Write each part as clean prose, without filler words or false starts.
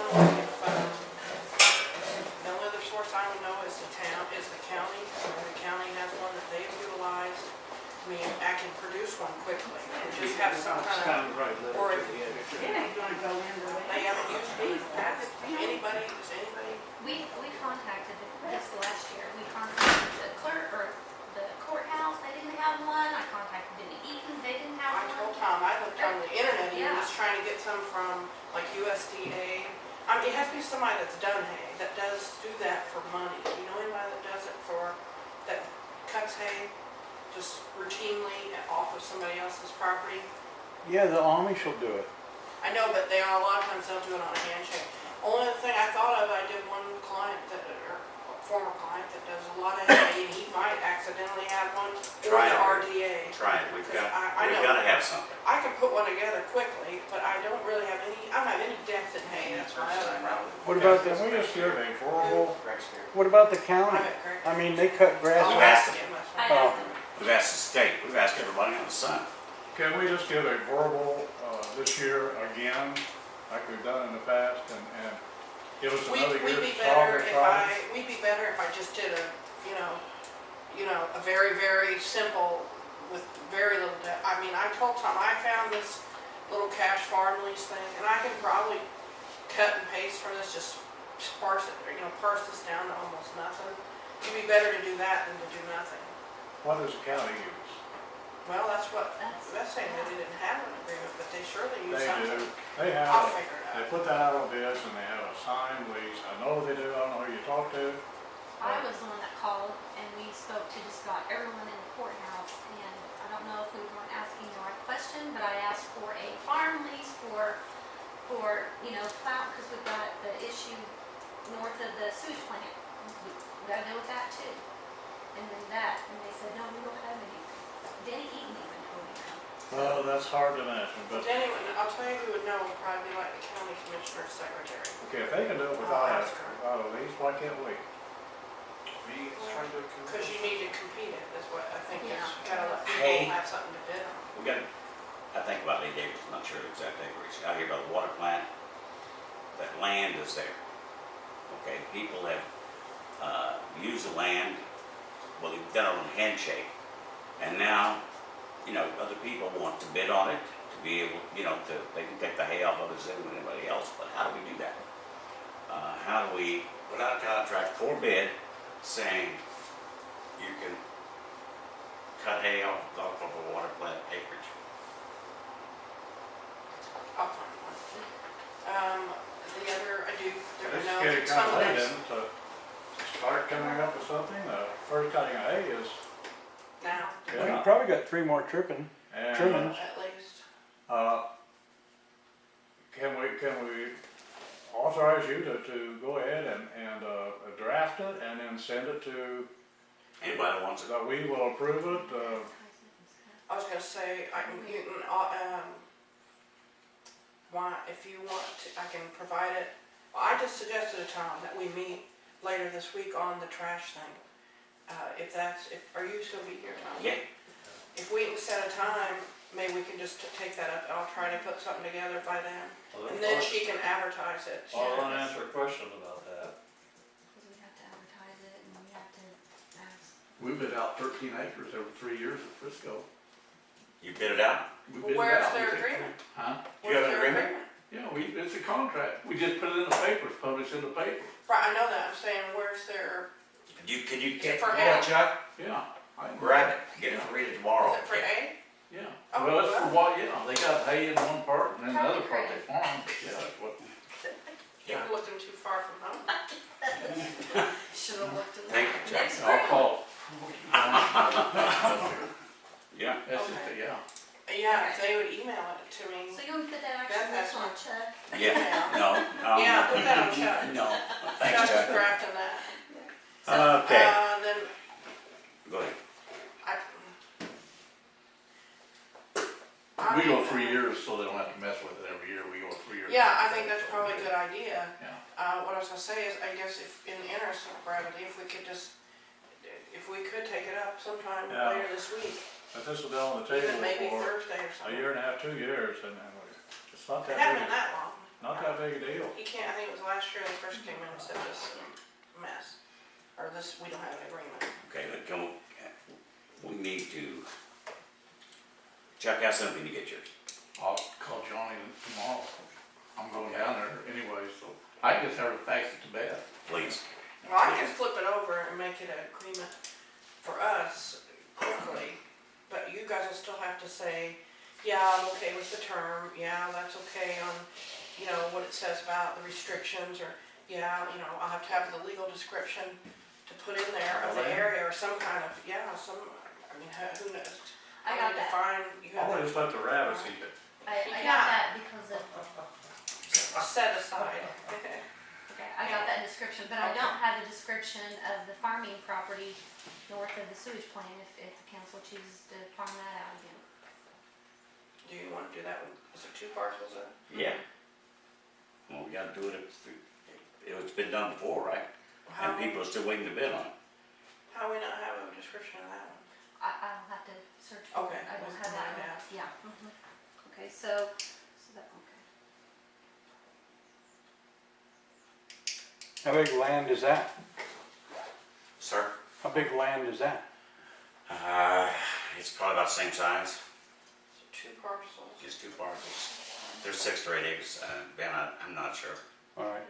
the only other source I would know is the county. The county has one that they've utilized. I mean, I can produce one quickly and just have some kind of, or if it ain't gonna go into it. they haven't used me, ask anybody, does anybody? We contacted this last year. We contacted the clerk or the courthouse. They didn't have one. I contacted Denny Eaton. They didn't I have told one. Tom, I looked on the internet, even Yeah. just trying to get some from like USDA. I mean, it has to be somebody that's done hay, that does do that for money. Do you know anybody that does it for, that cuts hay just routinely off of somebody else's property? Yeah, the Amish will do it. I know, but they are, a lot of times they'll do it on a handshake. Only other thing I thought of, I did one client that, or a former client that does a lot of hay, and he might accidentally have one, or Try the it. RDA. Try it, we've got know. to have something. I can put one together quickly, but I don't really have any, I don't have any depth in hay, that's my other problem. What about the, Can we just give a horrible, what about the county? I bet Greg- I mean, they cut grass. I'll Well, ask him, that's I fine. Oh. asked them. We've asked the state, we've asked everybody on the sun. can we just give a horrible, this year again, like we've done in the past, and give us another year We'd to be solve better the if problem? we'd be better if I just did a, a very, very simple with very little debt. I mean, I told Tom, I found this little cash farm lease thing, and I can probably cut and paste from this, just parse it, parse this down to almost nothing. It'd be better to do that than to do nothing. What does the county use? Well, that's what, That's- that's saying that they didn't have an agreement, but they surely use They something. do, they I'll have, figure it they out. put that out on bids and they have a signed lease. I know they do, I don't know who you talk to. I was the one that called and we spoke to just about everyone in the courthouse, and I don't know if we weren't asking the right question, but I asked for a farm lease for plow, because we've got the issue north of the sewage plant. We gotta deal with that too. And then and they said, no, we don't have any. Denny Eaton even told me that. Well, that's hard to imagine, but, But anyway, I'll tell you who would know, would probably be like the county commissioner's secretary. okay, if they can do it without a lease, why can't we? Because you need to compete it, is what I think, Yeah. you gotta let Hey. people have something to bid on. We got, I think about 8 acres, I'm not sure the exact acreage, out here by the water plant, that land is there. Okay, people have, used the land, well, they've done it on a handshake, and now, other people want to bid on it, to be able, they can take the hay off of it as with anybody else, but how do we do that? How do we put out a contract for bid, saying you can cut hay off of a water plant acreage? I'll find one. The other, I do, Let's know get it some kind of of late those then, to start coming up with something. First cutting of hay is, now, Well, you probably got 3 more trimmings. and, at least. can we authorize you to go ahead and draft it and then send it to, Anybody that wants it? that we will approve it? I was gonna say, if you want to, I can provide it. Well, I just suggested to Tom that we meet later this week on the trash thing. Are you still be here, Tom? Yeah. If we can set a time, maybe we can just take that up, I'll try to put something together by then. And then she can advertise it. I'll unanswered question about that. Because we have to advertise it and we have to ask. We bid out 13 acres over 3 years at Frisco. You bid it out? We Well, bid it where's out. their We took- agreement? Huh? You have an Where's their agreement? Yeah, it's a contract. We just put it in the papers, published in the paper. Right, I know that, I'm saying, where's their, Can you Is get it for one, hay? Chuck? Yeah. I can- Grab it, get it to read it tomorrow. is it for hay? Yeah. Oh, Well, it's for well. what, they got hay in one part and then another Probably part they farm. Yeah, that's what. Yeah. You're looking too far from home. Should have looked at Thank that. you, Chuck. Next I'll spring. call. Yeah. That's just, yeah. Yeah, if they would email it to me. So you want to put that That action has list on one. Chuck? Yeah, no. Yeah, put that on Chuck. No, thanks, Chuck's Chuck. drafting that. Okay, Then, go ahead. We go 3 years so they don't have to mess with it every year. We go 3 years. Yeah, I think that's probably a good idea. Yeah. What I was gonna say is, I guess if, in the interest of brevity, if we could take it up sometime Yeah. later this week, But this will be on the table even maybe for Thursday or a something. year and a half, 2 years, and it's not It that hasn't big. been that long. Not that big a deal. He can't, I think it was last year they first came in and said this is a mess. Or this, we don't have an agreement. Okay, but we need to check out something to get yours. I'll call Johnny tomorrow. I'm going down there anyway, so I can just have it fax it to Beth. Please. Well, I can flip it over and make it an agreement for us quickly, but you guys will still have to say, yeah, I'm okay with the term, yeah, that's okay on, you know, what it says about the restrictions, or, yeah, you know, I'll have to have the legal description to put in there of the area, or some kind of, yeah, I mean, who knows? I got that. Define, you I'll have just let the rabbits eat it. I Yeah. got that because of, to set aside. okay, I got that description, but I don't have a description of the farming property north of the sewage plant if the council chooses to farm that out again. Do you wanna do that one? Is it 2 parcels or? Yeah. Well, we gotta do it it's been done before, right? How, And people are still waiting to bid on it. how we not have a description of that one? I'll have to search for Okay, it, I don't let's have that find one, out. yeah. Okay, so that, okay. How big land is that? Sir? How big land is that? It's probably about the same size. So 2 parcels. Just 2 parcels. There's 6 or 8 acres. Ben, I'm not sure. All right.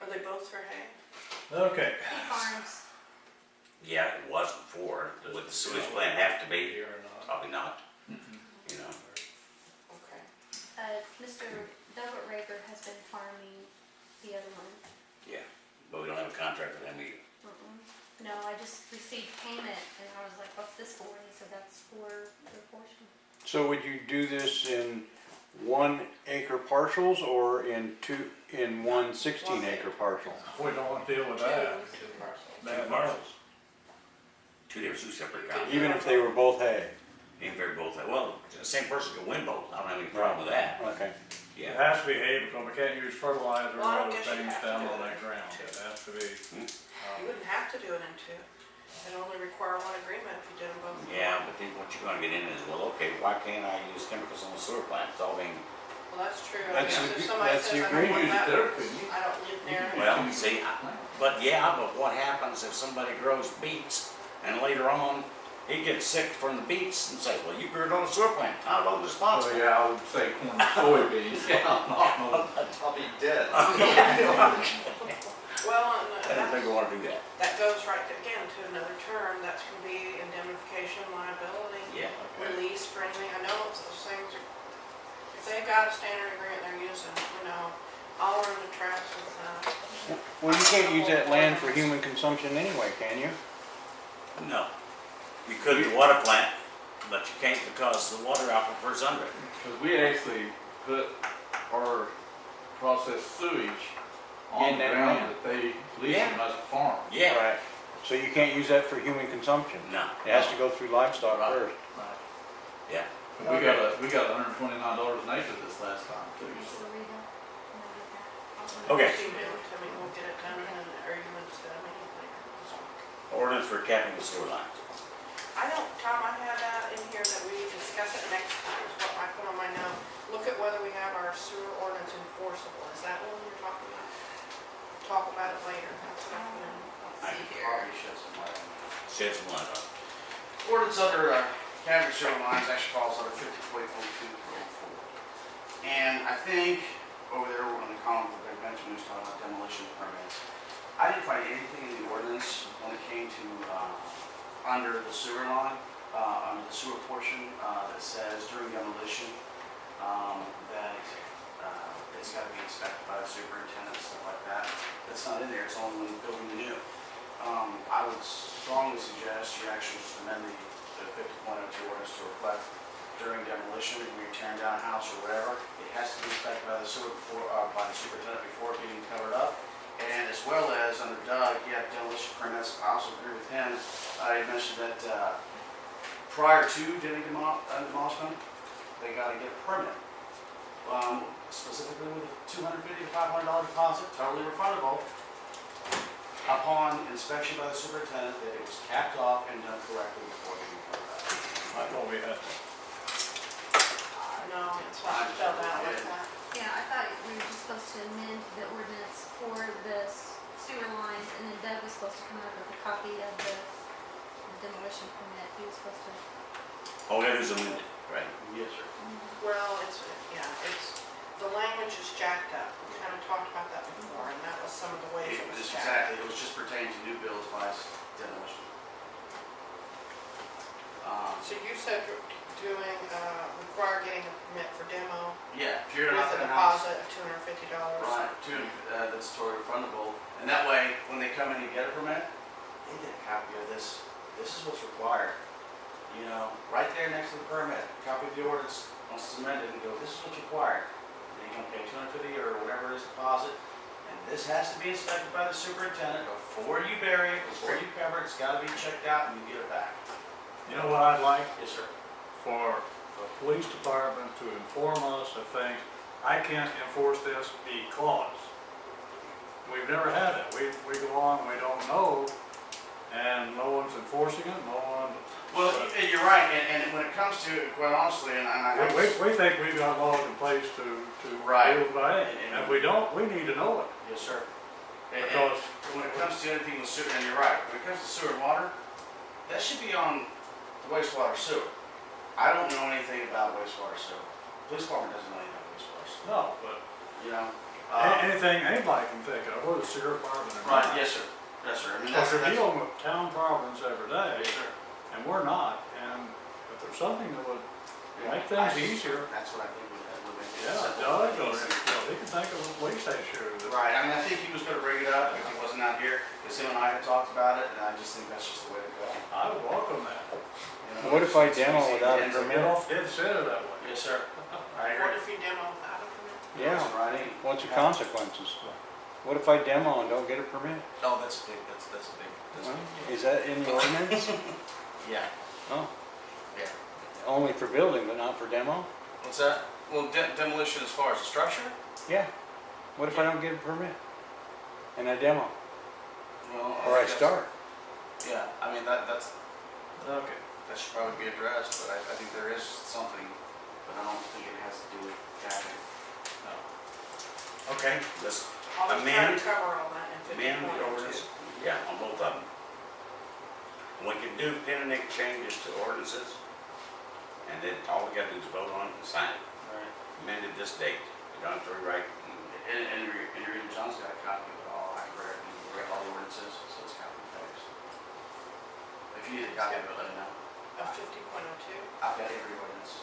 Are they both for hay? Okay. He farms, Yeah, it was before. Would the sewage plant have to be? Here or not? Probably not. Mm-mm. You know. Okay. Mr. Delbert Rager has been farming the other one. Yeah. But we don't have a contract with them either. No, I just received payment and I was like, what's this for? And he said, that's for their portion. So would you do this in 1 acre parcels or in 1 16-acre parcel? We don't want to deal with that. 2 parcels. Bad parcels. 2 separate contracts. Even if they were both hay? Ain't very both. Well, the same person can win both. I don't have any problem with that. Okay. It Yeah. has to be hay because we can't use fertilizer or Well, I other guess you things have to down do on it that ground. too. It has to be. You wouldn't have to do it in 2. It'd only require 1 agreement if you did them both. in Yeah, one. but then what you're gonna get in is, well, okay, why can't I use chemicals on the sewer plant? It's all being, Well, that's true. I That's guess the- if somebody that's the says I don't agreement. want that, There, couldn't you? I don't live near it. well, see, but what happens if somebody grows beets and later on he gets sick from the beets and say, well, you grew it on a sewer plant, I'm not So responsible. yeah, I would say corn and soybeans. I'll be dead. Well, I don't think we wanna do that. that goes right again to another term, that's gonna be indemnification, liability, Yeah. release for anything. I know it's those things are, if they've got a standard agreement they're using, you know, all are in the traps with, Well, you can't use that land for human consumption anyway, can you? No. You could the water plant, but you can't because the water aquifer's under it. Because we actually put our processed sewage on In the that ground land. that they leased from us to farm. Yeah. Right. So you can't use that for human consumption? No. It has to go through livestock Right. first? Yeah. We got $129 an acre this last time too. So So. read that, and I'll get that. Okay. email it to me, we'll get it done, and, or you can just, I mean, later. Ordinance for capping the sewer lines. I don't, Tom, I had that in here that we discuss it next time, is what I put on my note. Look at whether we have our sewer ordinance enforceable, is that what you're talking about? Talk about it later, that's what I put in. I Let's see here. Probably shed some light on Shed some light on it. it. Ordinance under county sewer lines actually falls under 50.02.04. And I think over there on the column that they mentioned, we was talking about demolition permits. I didn't find anything in the ordinance when it came to under the sewer line, under the sewer portion that says during demolition that it's got to be inspected by the superintendent and stuff like that. That's not in there, it's only when building new. I would strongly suggest you actually just amend the 50.02 ordinance to reflect during demolition, when you're tearing down a house or whatever, it has to be inspected by the sewer before, by the superintendent before being covered up. And as well as under Doug, he had demolition permits. I also agree with him. He mentioned that prior to doing demolition, they got to get a permit. Specifically with a $250 to $500 deposit, totally refundable, upon inspection by the superintendent that it was capped off and done correctly before being covered up. I thought we had. No, it's not spelled out like that. Yeah, I thought we were just supposed to is amended, right? Yes, sir. Well, the language is jacked up. We kind of talked about that before, and that was some of the ways it was jacked. Exactly, it was just pertaining to new builds by demolition. So you said doing, require getting a permit for demo Yeah, if you're with not a in the house. deposit of $250. Right, that's totally refundable, and that way, when they come in and get a permit, they get a copy of this. This is what's required. You know, right there next to the permit, copy of the ordinance, once it's amended, and go, this is what's required. And you're gonna pay $250 or whatever it is deposit, and this has to be inspected by the superintendent before you bury it, before you cover it, it's gotta be checked out, and you get it back. You know what I'd like? Yes, sir. For the police department to inform us of things. I can't enforce this because we've never had it. We go on, we don't know, and no one's enforcing it, no one. Well, you're right, and when it comes to it, quite honestly, and I. We think we've got laws in place to Right. deal with that, and if we don't, we need to know it. Yes, sir. And Because when it comes to anything with sewer, and you're right, when it comes to sewer and water, that should be on the wastewater sewer. I don't know anything about wastewater sewer. Police department doesn't know anything about wastewater sewer. no, but You know? anything anybody can think of, whether it's sewer department or Right, not. yes, sir. Yes, sir. I mean, Because that's. they're dealing with town problems every day, Yes, sir. and we're not. And if there's something that would make I things just- easier, That's what I think would make it. yeah, simple Doug, and or, easy. he can think of a police issue that. Right, I mean, I think he was gonna bring it up if he wasn't out here, because him and I had talked about it, and I just think that's just the way to go. I would welcome that. You know, What if I it's demo easy without a and ends up- Get off dead center that way. Yes, sir. I What agree. if you demo without a permit? Yeah, Right. what's the consequences? What if I demo and don't get a permit? Oh, that's a big, that's a big, Well, is that in the ordinance? yeah. Oh, Yeah. only for building, but not for demo? What's that? Well, demolition as far as the structure? Yeah. What if I don't get a permit? And I demo, Well, or I guess- start? Yeah, I mean, that's, Okay. that should probably be addressed, but I think there is something, But I don't think it has to do with capping. Okay, let's I'll just try to amend, cover all that in 50 amend the points. ordinance, yeah, on both of them. We can do pen and ink changes to ordinances, and then all we gotta do is vote on it and sign it. Right. Amended this date, we don't have to rewrite. And Rita John's got a copy of it all, I've read all the ordinances, so it's copy and paste. If you need a copy of it, let me know. Of 50.02? I've got every ordinance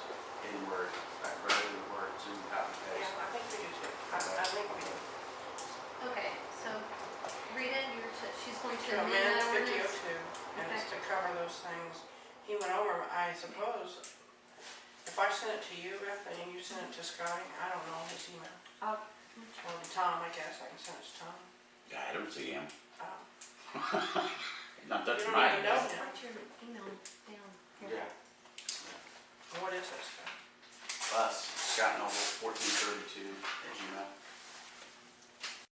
in Word, I've read it in Word, Zoom, copy and Yeah, paste. I think we do too. I think we do. Okay, so Rita, she's going To to amend amend that ordinance? 5002, and it's to cover those things. He went over, I suppose, if I sent it to you, Beth, and you sent it to Scotty, I don't know his email. Oh, Well, to Tom, I guess, I can send it to Tom. I don't see him, Um, not You touching don't mine. even know write him. your email down here. Yeah. What is this? Us, Scott Noble, 1432